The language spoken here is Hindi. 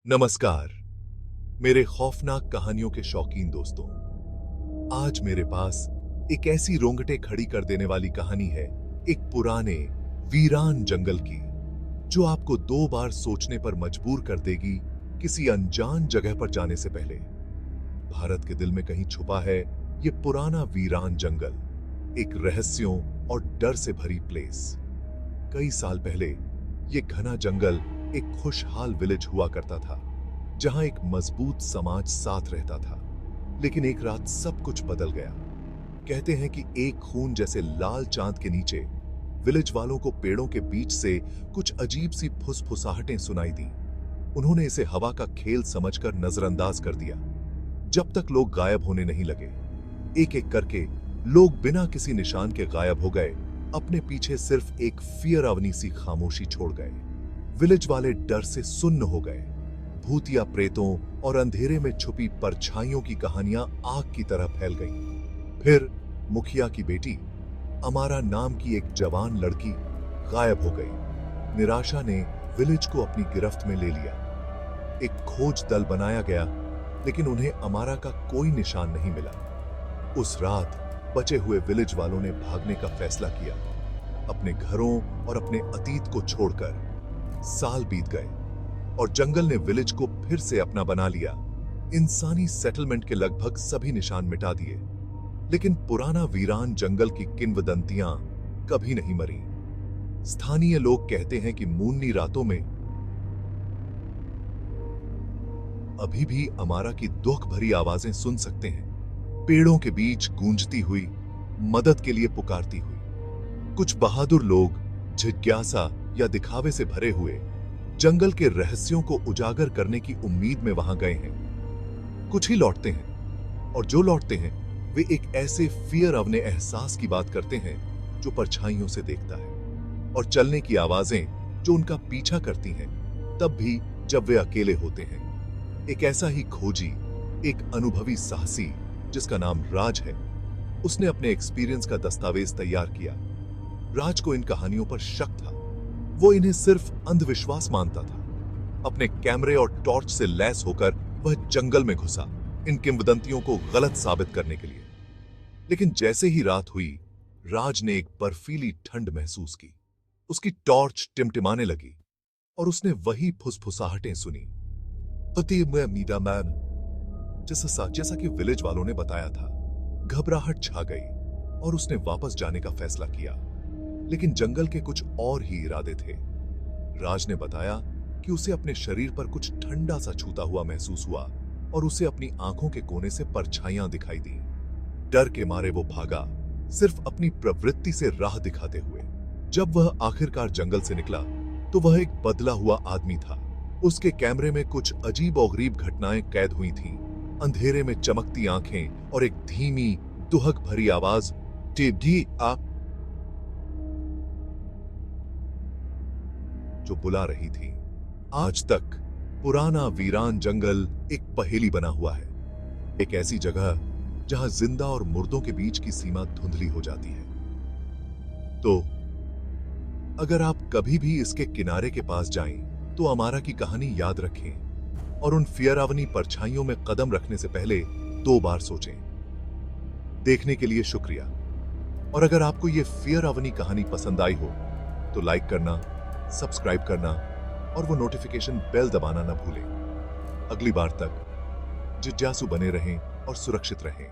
नमस्कार मेरे खौफनाक कहानियों के शौकीन दोस्तों। आज मेरे पास एक ऐसी रोंगटे खड़ी कर देने वाली कहानी है, एक पुराने वीरान जंगल की, जो आपको दो बार सोचने पर मजबूर कर देगी किसी अनजान जगह पर जाने से पहले। भारत के दिल में कहीं छुपा है ये पुराना वीरान जंगल, एक रहस्यों और डर से भरी प्लेस। कई साल पहले ये घना जंगल एक खुशहाल विलेज हुआ करता था, जहां एक मजबूत समाज साथ रहता था। लेकिन एक रात सब कुछ बदल गया। कहते हैं कि एक खून जैसे लाल चांद के नीचे विलेज वालों को पेड़ों के बीच से कुछ अजीब सी फुसफुसाहटें सुनाई दी। उन्होंने इसे हवा का खेल समझकर नजरअंदाज कर दिया। जब तक लोग गायब होने नहीं लगे, एक एक करके लोग बिना किसी निशान के गायब हो गए। अपने पीछे सिर्फ एक फियरावनी सी खामोशी छोड़ गए। विलेज वाले डर से सुन्न हो गए। भूतिया प्रेतों और अंधेरे में छुपी परछाइयों की कहानियां आग की तरह फैल गईं। फिर मुखिया की बेटी अमारा नाम की एक जवान लड़की गायब हो गई। निराशा ने विलेज को अपनी गिरफ्त में ले लिया। एक खोज दल बनाया गया, लेकिन उन्हें अमारा का कोई निशान नहीं मिला। उस रात बचे हुए विलेज वालों ने भागने का फैसला किया, अपने घरों और अपने अतीत को छोड़कर। साल बीत गए और जंगल ने विलेज को फिर से अपना बना लिया। इंसानी सेटलमेंट के लगभग सभी निशान मिटा दिए, लेकिन पुराना वीरान जंगल की किंवदंतियां कभी नहीं मरी। स्थानीय लोग कहते हैं कि मूनी रातों में अभी भी अमारा की दुख भरी आवाजें सुन सकते हैं, पेड़ों के बीच गूंजती हुई, मदद के लिए पुकारती हुई। कुछ बहादुर लोग जिज्ञासा या दिखावे से भरे हुए जंगल के रहस्यों को उजागर करने की उम्मीद में वहां गए हैं। कुछ ही लौटते हैं, और जो लौटते हैं वे एक ऐसे फियर अवने एहसास की बात करते हैं जो परछाइयों से देखता है, और चलने की आवाजें जो उनका पीछा करती हैं, तब भी जब वे अकेले होते हैं। एक ऐसा ही खोजी, एक अनुभवी साहसी जिसका नाम राज है, उसने अपने एक्सपीरियंस का दस्तावेज तैयार किया। राज को इन कहानियों पर शक था। वो इन्हें सिर्फ अंधविश्वास मानता था। अपने कैमरे और टॉर्च से लैस होकर वह जंगल में घुसा, इन किंवदंतियों को गलत साबित करने के लिए। लेकिन जैसे ही रात हुई, राज ने एक बर्फीली ठंड महसूस की। उसकी टॉर्च टिमटिमाने लगी और उसने वही फुसफुसाहटें सुनी। पति में मीडा मैन, जैसा कि विलेज वालों ने बताया था। घबराहट छा गई और उसने वापस जाने का फैसला किया। लेकिन जंगल के कुछ और ही इरादे थे। राज ने बताया कि उसे अपने शरीर पर कुछ ठंडा सा छूता हुआ महसूस हुआ, और उसे अपनी आंखों के कोने से परछाइयां दिखाई दी। डर के मारे वो भागा, सिर्फ अपनी प्रवृत्ति से राह दिखाते हुए। जब वह आखिरकार जंगल से निकला, तो वह एक बदला हुआ आदमी था। उसके कैमरे में कुछ अजीब और गरीब घटनाएं कैद हुई थीं। अंधेरे में चमकती आंखें और एक धीमी दुहक भरी आवाज, टिड्डी आप, जो बुला रही थी। आज तक पुराना वीरान जंगल एक पहेली बना हुआ है, एक ऐसी जगह जहां जिंदा और मुर्दों के बीच की सीमा धुंधली हो जाती है। तो अगर आप कभी भी इसके किनारे के पास जाएं, तो अमारा की कहानी याद रखें और उन फियरावनी परछाइयों में कदम रखने से पहले 2 बार सोचें। देखने के लिए शुक्रिया, और अगर आपको यह फियरावनी कहानी पसंद आई हो तो लाइक करना, सब्सक्राइब करना और वो नोटिफिकेशन बेल दबाना ना भूलें। अगली बार तक जिज्ञासु बने रहें और सुरक्षित रहें।